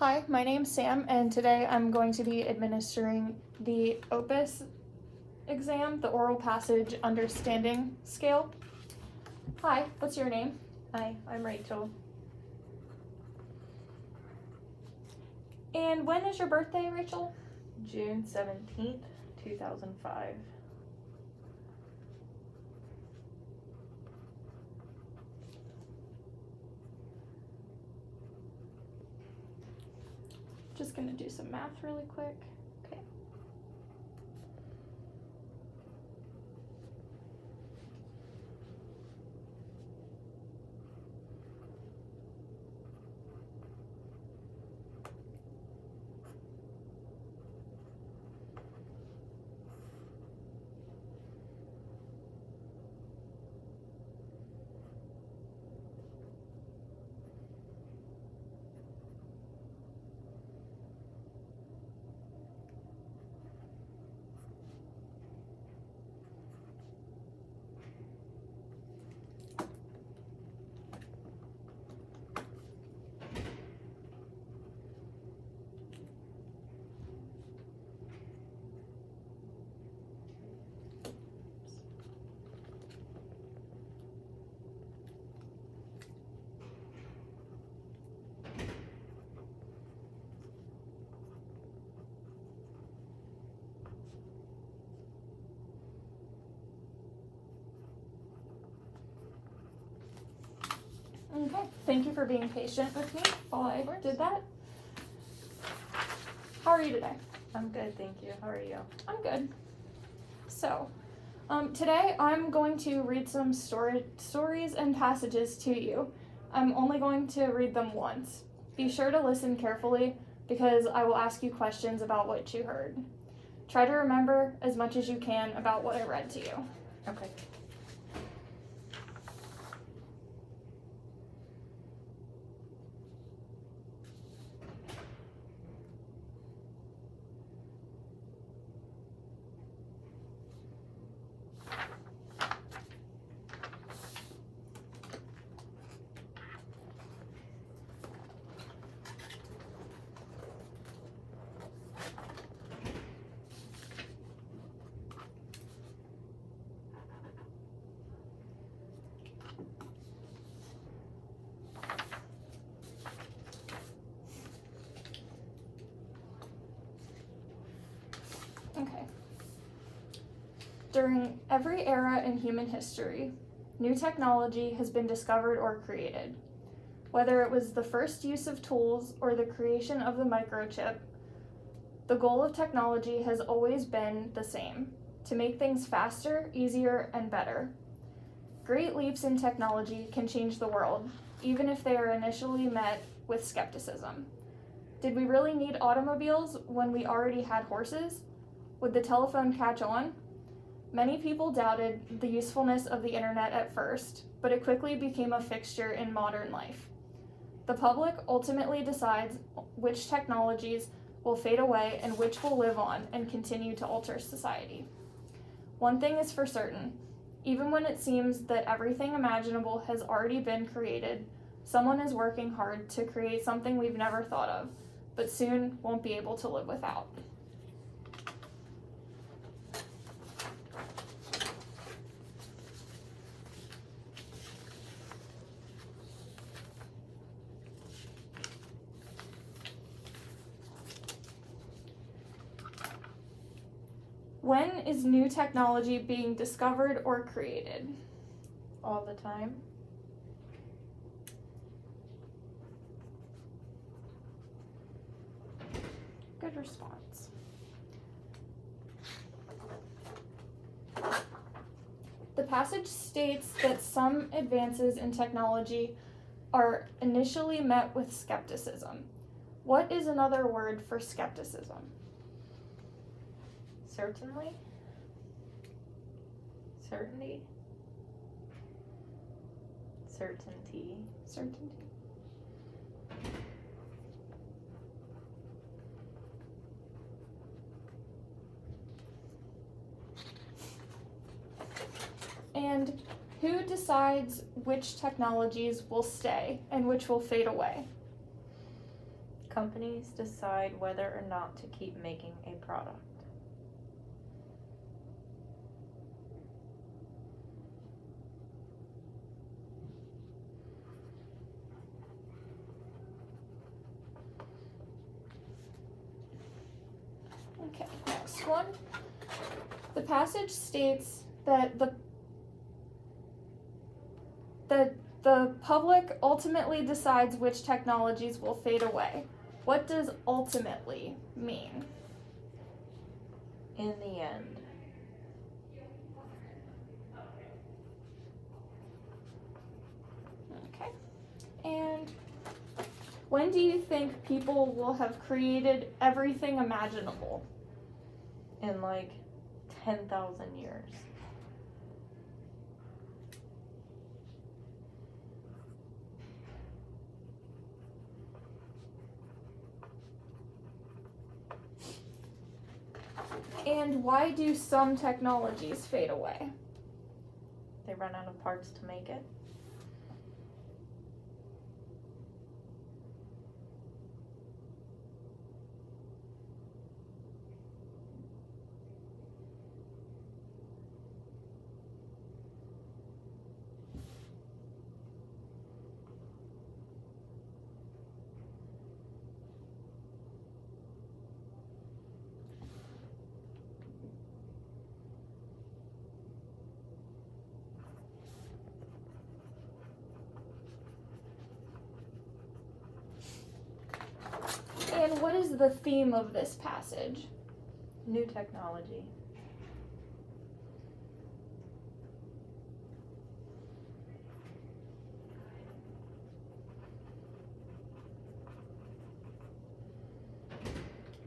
Hi, my name's Sam, and today I'm going to be administering the OPUS exam, the Oral Passage Understanding Scale. Hi, what's your name? Hi, I'm Rachel. And when is your birthday, Rachel? June 17th, 2005. Just gonna do some math really quick. Okay. Okay, thank you for being patient with me while I did that. How are you today? I'm good, thank you. How are you? I'm good. So, today I'm going to read some stories and passages to you. I'm only going to read them once. Be sure to listen carefully because I will ask you questions about what you heard. Try to remember as much as you can about what I read to you. Okay. Okay. During every era in human history, new technology has been discovered or created. Whether it was the first use of tools or the creation of the microchip, the goal of technology has always been the same: to make things faster, easier, and better. Great leaps in technology can change the world, even if they are initially met with skepticism. Did we really need automobiles when we already had horses? Would the telephone catch on? Many people doubted the usefulness of the internet at first, but it quickly became a fixture in modern life. The public ultimately decides which technologies will fade away and which will live on and continue to alter society. One thing is for certain: even when it seems that everything imaginable has already been created, someone is working hard to create something we've never thought of, but soon won't be able to live without. When is new technology being discovered or created? All the time. Good response. The passage states that some advances in technology are initially met with skepticism. What is another word for skepticism? Certainly. Certainty. Certainty. Certainty. And who decides which technologies will stay and which will fade away? Companies decide whether or not to keep making a product. Okay, next one. The passage states that the public ultimately decides which technologies will fade away. What does ultimately mean? In the end. Okay. And when do you think people will have created everything imaginable? In like 10,000 years. And why do some technologies fade away? They run out of parts to make it. And what is the theme of this passage? New technology.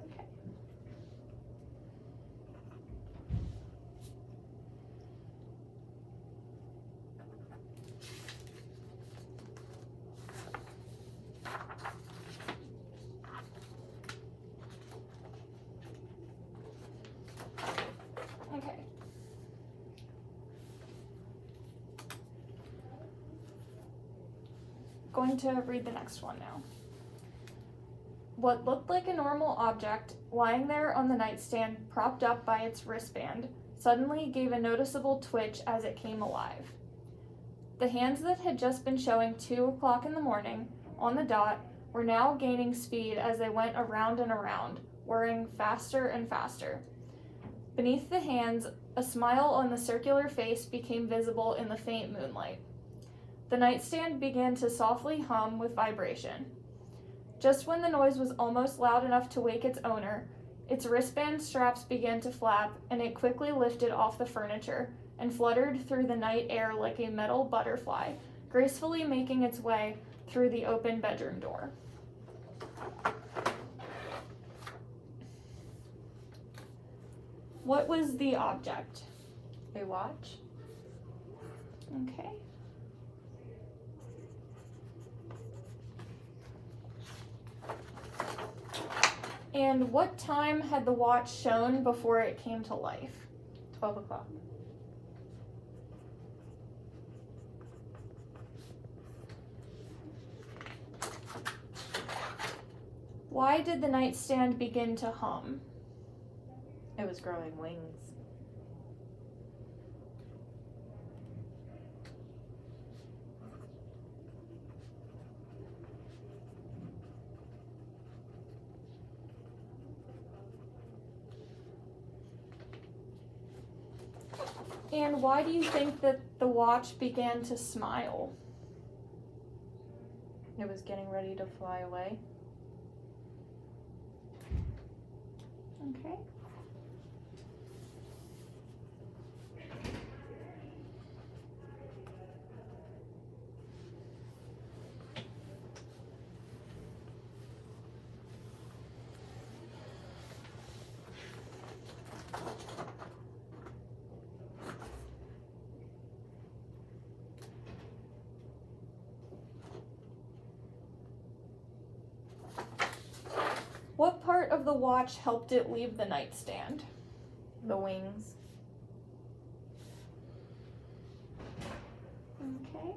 Okay. Okay. Going to read the next one now. What looked like a normal object, lying there on the nightstand propped up by its wristband, suddenly gave a noticeable twitch as it came alive. The hands that had just been showing 2 o'clock in the morning, on the dot, were now gaining speed as they went around and around, whirring faster and faster. Beneath the hands, a smile on the circular face became visible in the faint moonlight. The nightstand began to softly hum with vibration. Just when the noise was almost loud enough to wake its owner, its wristband straps began to flap, and it quickly lifted off the furniture and fluttered through the night air like a metal butterfly, gracefully making its way through the open bedroom door. What was the object? A watch. Okay. And what time had the watch shown before it came to life? 12 o'clock. Why did the nightstand begin to hum? It was growing wings. And why do you think that the watch began to smile? It was getting ready to fly away. Okay. What part of the watch helped it leave the nightstand? The wings. Okay.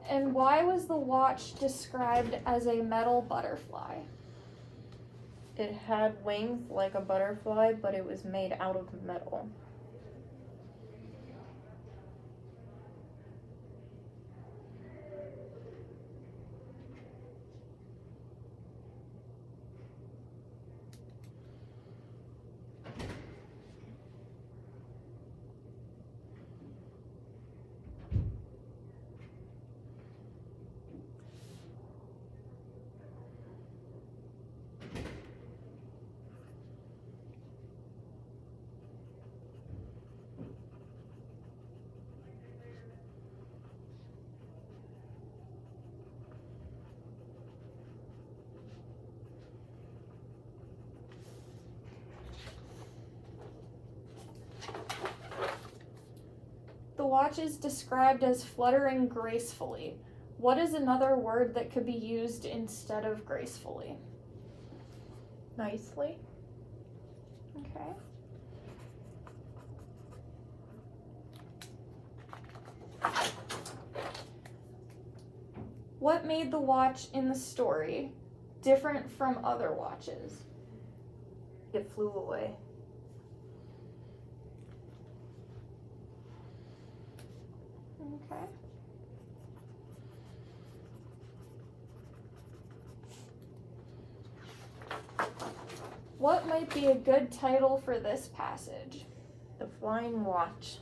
And why was the watch described as a metal butterfly? It had wings like a butterfly, but it was made out of metal. The watch is described as fluttering gracefully. What is another word that could be used instead of gracefully? Nicely. Okay. What made the watch in the story different from other watches? It flew away. Okay. What might be a good title for this passage? The Flying Watch.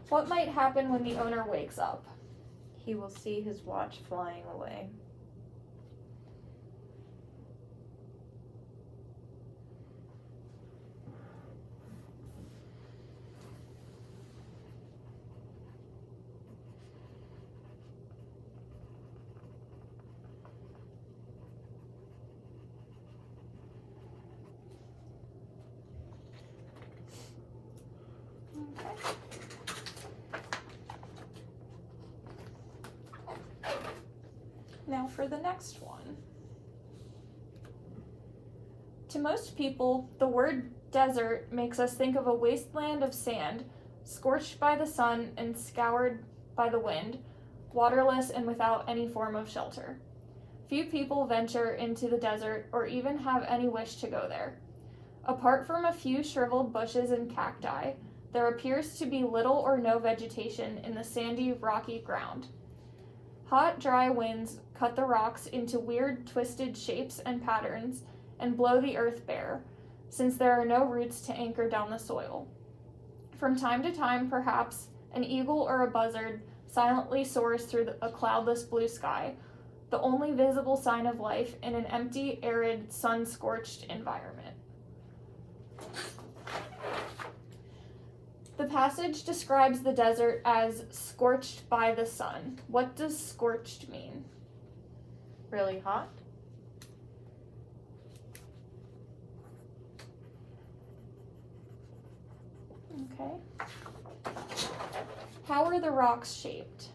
What might happen when the owner wakes up? He will see his watch flying away. Okay. Now for the next one. To most people, the word desert makes us think of a wasteland of sand, scorched by the sun and scoured by the wind, waterless and without any form of shelter. Few people venture into the desert or even have any wish to go there. Apart from a few shriveled bushes and cacti, there appears to be little or no vegetation in the sandy, rocky ground. Hot, dry winds cut the rocks into weird, twisted shapes and patterns and blow the earth bare, since there are no roots to anchor down the soil. From time to time, perhaps, an eagle or a buzzard silently soars through a cloudless blue sky, the only visible sign of life in an empty, arid, sun-scorched environment. The passage describes the desert as scorched by the sun. What does scorched mean? Really hot? Okay. How are the rocks shaped?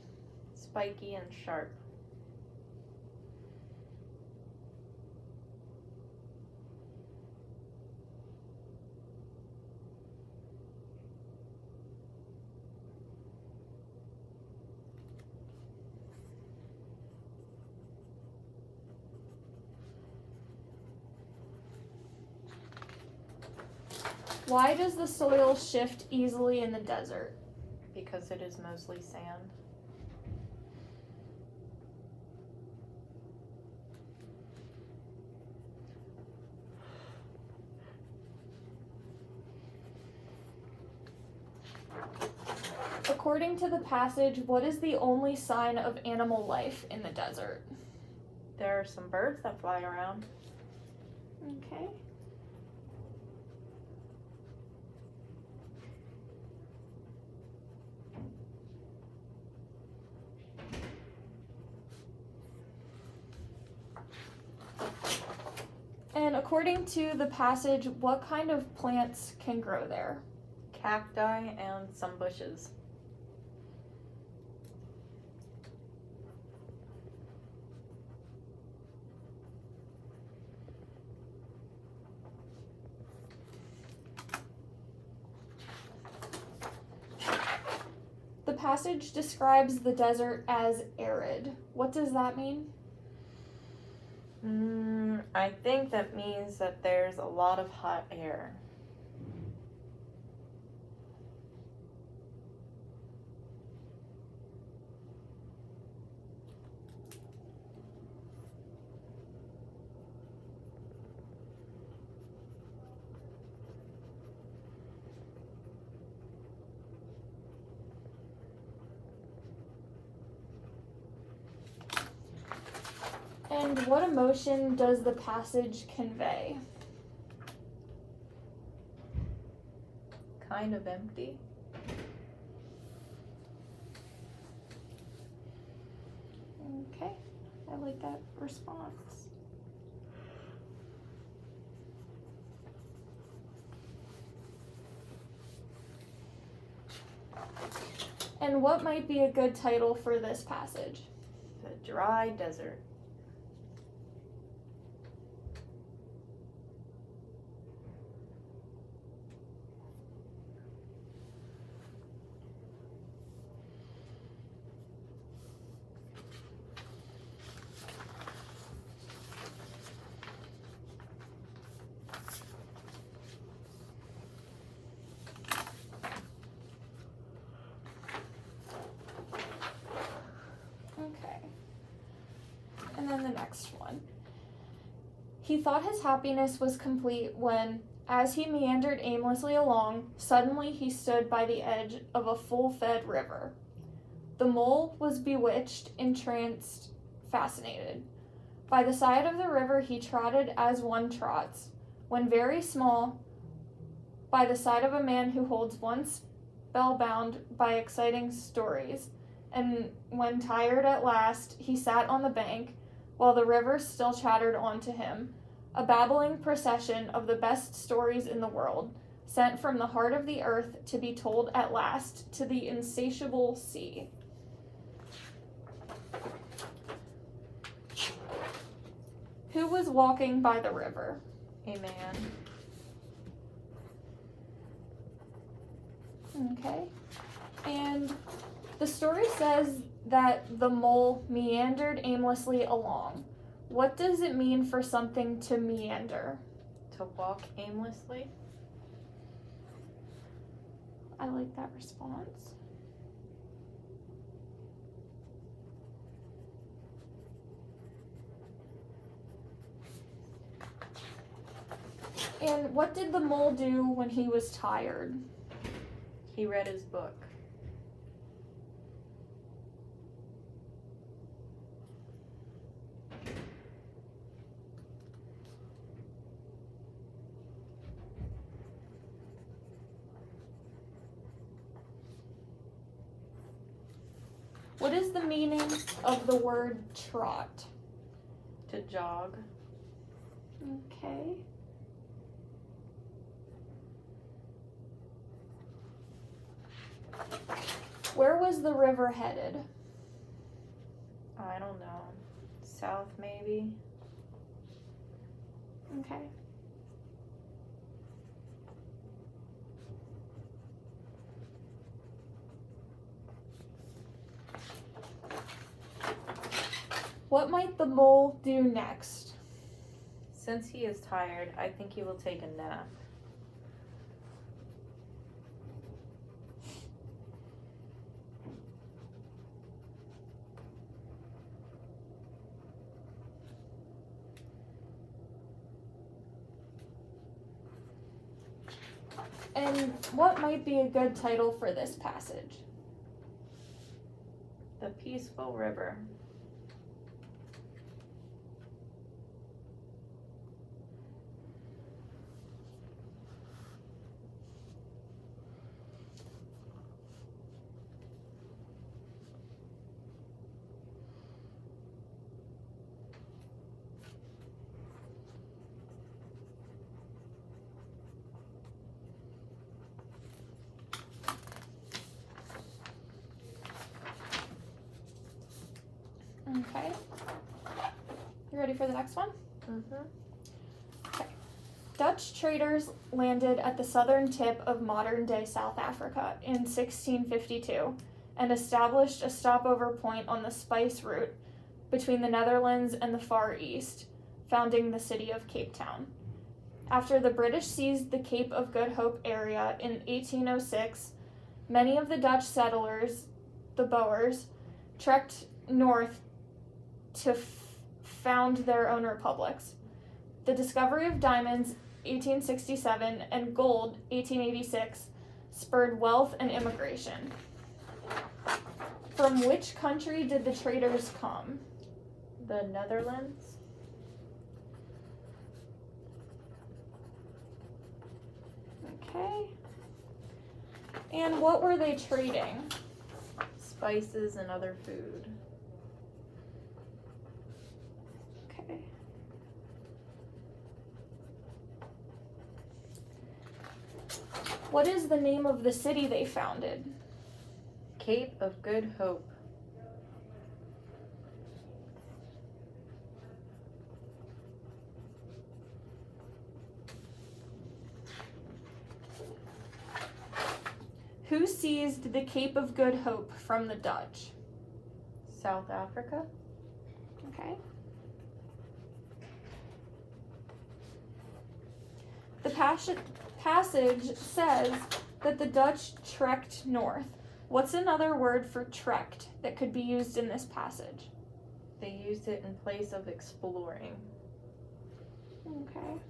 Spiky and sharp. Why does the soil shift easily in the desert? Because it is mostly sand. According to the passage, what is the only sign of animal life in the desert? There are some birds that fly around. Okay. According to the passage, what kind of plants can grow there? Cacti and some bushes. The passage describes the desert as arid. What does that mean? I think that means that there's a lot of hot air. And what emotion does the passage convey? Kind of empty. Okay, I like that response. And what might be a good title for this passage? The dry desert. Okay. And then the next one. He thought his happiness was complete when, as he meandered aimlessly along, suddenly he stood by the edge of a full-fed river. The mole was bewitched, entranced, fascinated. By the side of the river he trotted as one trots, when very small, by the side of a man who holds one spellbound by exciting stories, and when tired at last, he sat on the bank, while the river still chattered on to him, a babbling procession of the best stories in the world, sent from the heart of the earth to be told at last to the insatiable sea. Who was walking by the river? A man. Okay. And the story says that the mole meandered aimlessly along. What does it mean for something to meander? To walk aimlessly. I like that response. And what did the mole do when he was tired? He read his book. What is the meaning of the word trot? To jog. Okay. Where was the river headed? I don't know. South, maybe? Okay. What might the mole do next? Since he is tired, I think he will take a nap. And what might be a good title for this passage? The peaceful river. Okay. You ready for the next one? Mm-hmm. Dutch traders landed at the southern tip of modern-day South Africa in 1652 and established a stopover point on the spice route between the Netherlands and the Far East, founding the city of Cape Town. After the British seized the Cape of Good Hope area in 1806, many of the Dutch settlers, the Boers, trekked north to found their own republics. The discovery of diamonds, 1867, and gold, 1886, spurred wealth and immigration. From which country did the traders come? The Netherlands. Okay. And what were they trading? Spices and other food. Okay. What is the name of the city they founded? Cape of Good Hope. Who seized the Cape of Good Hope from the Dutch? South Africa. Okay. The passage says that the Dutch trekked north. What's another word for trekked that could be used in this passage? They used it in place of exploring. Okay.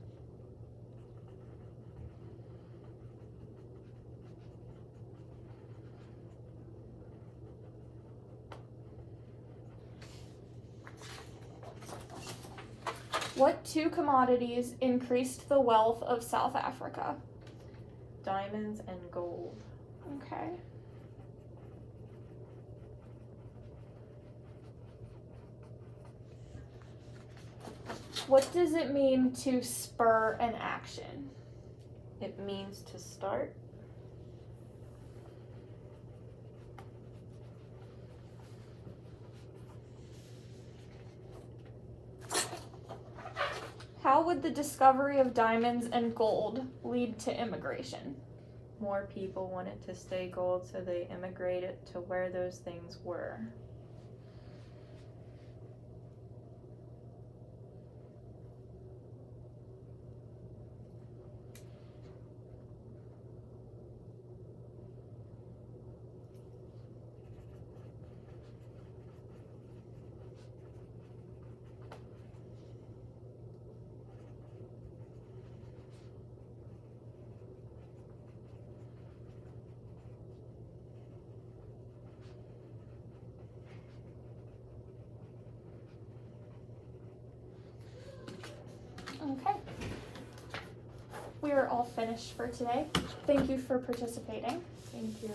What two commodities increased the wealth of South Africa? Diamonds and gold. Okay. What does it mean to spur an action? It means to start. How would the discovery of diamonds and gold lead to immigration? More people wanted to stay gold, so they immigrated to where those things were. Okay. We are all finished for today. Thank you for participating. Thank you.